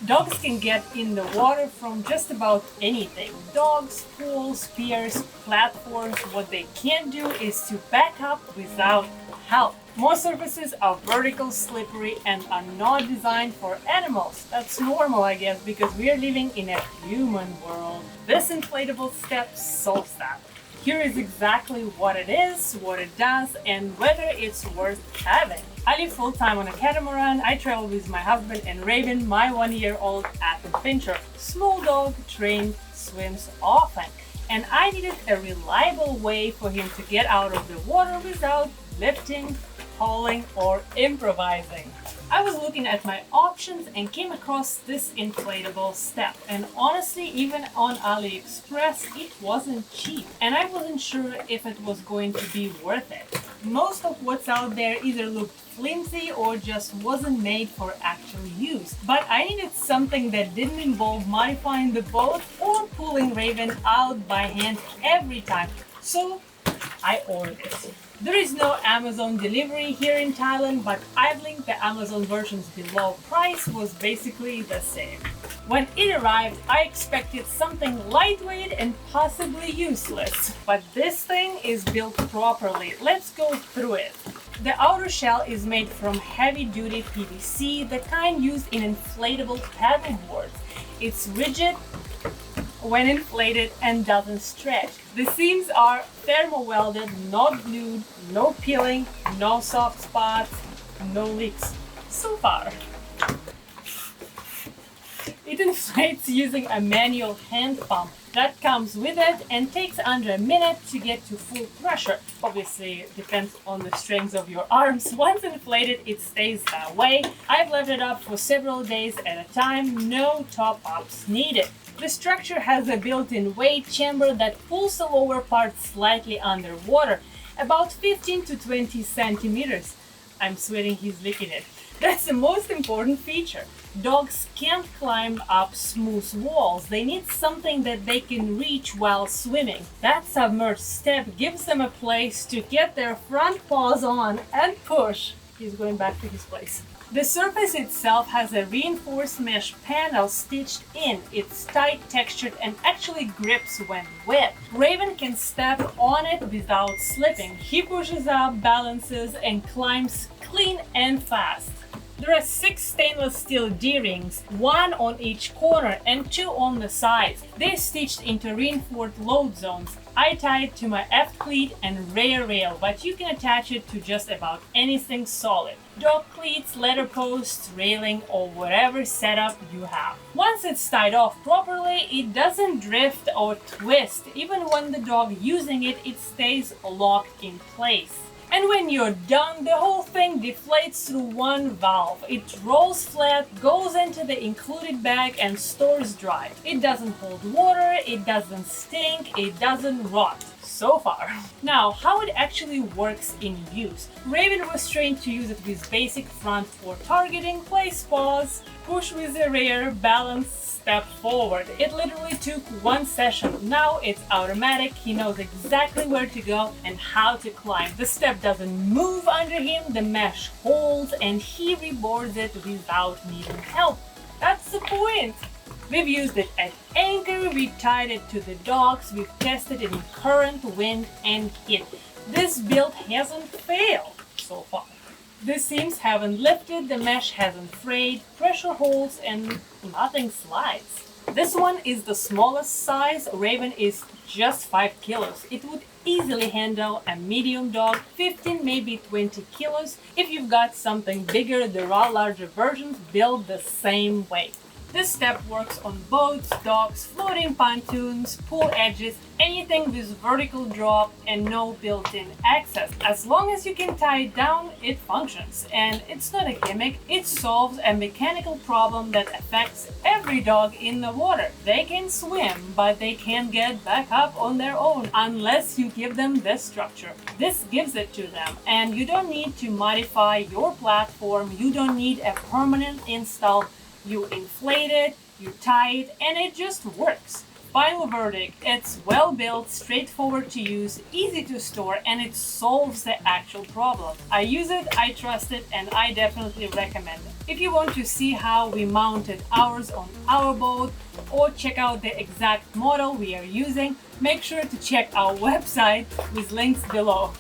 Dogs can get in the water from just about anything. Dogs, pools, piers, platforms. What they can't do is to back up without help. Most surfaces are vertical, slippery, and are not designed for animals. That's normal, I guess, because we are living in a human world. This inflatable step solves that. Here is exactly what it is, what it does, and whether it's worth having. I live full-time on a catamaran. I travel with my husband and Raven, my 1-year-old Afghan pincher. Small dog, trained, swims often. And I needed a reliable way for him to get out of the water without lifting, hauling, or improvising. I was looking at my options and came across this inflatable step. And honestly, even on AliExpress, it wasn't cheap. And I wasn't sure if it was going to be worth it. Most of what's out there either looked flimsy or just wasn't made for actual use. But I needed something that didn't involve modifying the boat or pulling Raven out by hand every time. So I ordered it. There is no Amazon delivery here in Thailand, but I've linked the Amazon versions below. Price was basically the same. When it arrived, I expected something lightweight and possibly useless. But this thing is built properly. Let's go through it. The outer shell is made from heavy-duty PVC, the kind used in inflatable paddle boards. It's rigid when inflated and doesn't stretch. The seams are thermo-welded, not glued, no peeling, no soft spots, no leaks. So far. It inflates using a manual hand pump that comes with it and takes under a minute to get to full pressure. Obviously, it depends on the strength of your arms. Once inflated, it stays that way. I've left it up for several days at a time, no top-ups needed. The structure has a built-in weight chamber that pulls the lower part slightly underwater, about 15 to 20 centimeters. I'm sweating, he's licking it. That's the most important feature. Dogs can't climb up smooth walls. They need something that they can reach while swimming. That submerged step gives them a place to get their front paws on and push. He's going back to his place. The surface itself has a reinforced mesh panel stitched in. It's tight, textured, and actually grips when wet. Raven can step on it without slipping. He pushes up, balances, and climbs clean and fast. There are 6 stainless steel D-rings, 1 on each corner and 2 on the sides. They're stitched into reinforced load zones. I tie it to my aft cleat and rear rail, but you can attach it to just about anything solid. Dog cleats, ladder posts, railing, or whatever setup you have. Once it's tied off properly, it doesn't drift or twist. Even when the dog using it, it stays locked in place. And when you're done, the whole thing deflates through one valve. It rolls flat, goes into the included bag, and stores dry. It doesn't hold water, it doesn't stink, it doesn't rot. So far. Now, how it actually works in use. Raven was trained to use it with basic front for targeting, place paws, push with the rear, balance, step forward. It literally took 1 session. Now it's automatic. He knows exactly where to go and how to climb. The step doesn't move under him, the mesh holds, and he reboards it without needing help. That's the point. We've used it at anchor, we tied it to the docks, we've tested it in current, wind, and heat. This build hasn't failed so far. The seams haven't lifted, the mesh hasn't frayed, pressure holds, and nothing slides. This one is the smallest size. Raven is just 5 kilos. It would easily handle a medium dog, 15, maybe 20 kilos. If you've got something bigger, there are larger versions built the same way. This step works on boats, docks, floating pontoons, pool edges, anything with vertical drop and no built-in access. As long as you can tie it down, it functions. And it's not a gimmick, it solves a mechanical problem that affects every dog in the water. They can swim, but they can't get back up on their own unless you give them this structure. This gives it to them, and you don't need to modify your platform, you don't need a permanent install. You inflate it, you tie it, and it just works. Final verdict, it's well built, straightforward to use, easy to store, and it solves the actual problem. I use it, I trust it, and I definitely recommend it. If you want to see how we mounted ours on our boat or check out the exact model we are using, make sure to check our website with links below.